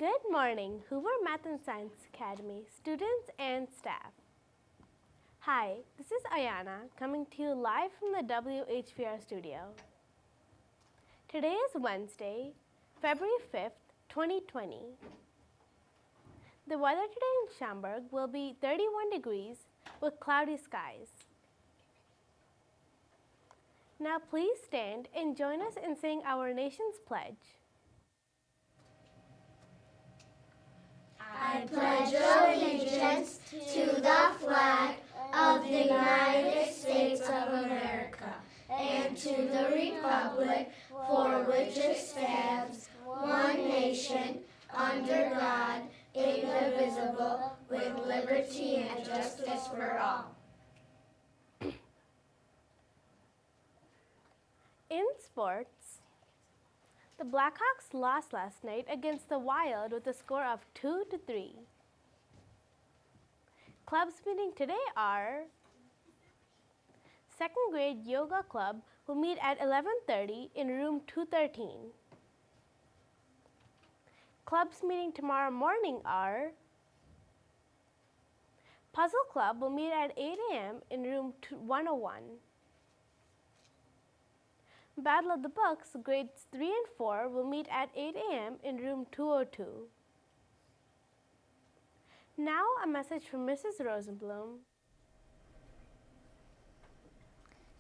Good morning, Hoover Math and Science Academy students and staff. Hi, this is Ayana coming to you live from the WHPR studio. Today is Wednesday, February 5th, 2020. The weather today in Schaumburg will be 31 degrees with cloudy skies. Now please stand and join us in saying our nation's pledge. I pledge allegiance to the flag of the United States of America and to the republic for which it stands, one nation, under God, indivisible, with liberty and justice for all. In sports, the Blackhawks lost last night against the Wild with a score of 2-3. Clubs meeting today are second grade yoga club will meet at 11:30 in room 213. Clubs meeting tomorrow morning are puzzle club will meet at 8 a.m. in room 101. Battle of the Books, grades 3 and 4 will meet at 8 a.m. in room 202. Now a message from Mrs. Rosenblum.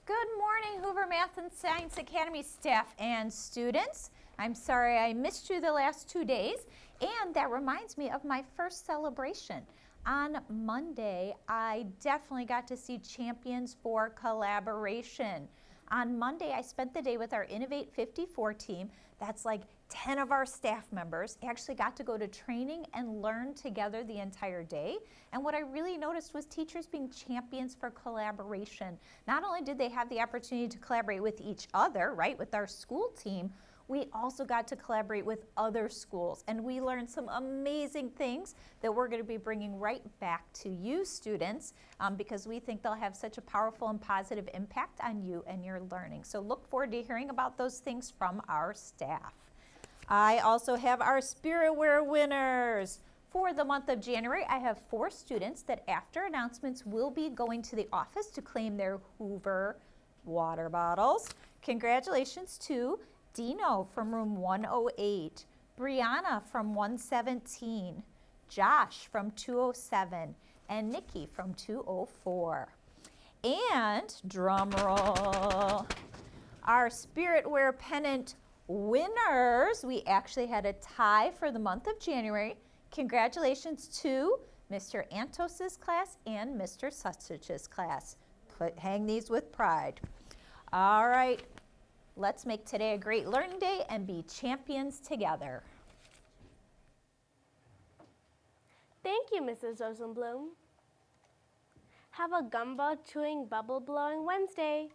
Good morning, Hoover Math and Science Academy staff and students. I'm sorry I missed you the last 2 days, and that reminds me of my first celebration. On Monday, I definitely got to see Champions for Collaboration. On Monday, I spent the day with our Innovate 54 team. That's like 10 of our staff members. Actually got to go to training and learn together the entire day. And what I really noticed was teachers being champions for collaboration. Not only did they have the opportunity to collaborate with each other, right, with our school team, we also got to collaborate with other schools, and we learned some amazing things that we're going to be bringing right back to you students because we think they'll have such a powerful and positive impact on you and your learning. So look forward to hearing about those things from our staff. I also have our Spiritware winners. For the month of January, I have 4 students that after announcements will be going to the office to claim their Hoover water bottles. Congratulations to Dino from room 108, Brianna from 117, Josh from 207, and Nikki from 204. And drum roll, our Spiritware pennant winners, we actually had a tie for the month of January. Congratulations to Mr. Antos's class and Mr. Suchich's class. Hang these with pride. All right. Let's make today a great learning day and be champions together. Thank you, Mrs. Rosenblum. Have a gumball chewing, bubble blowing Wednesday.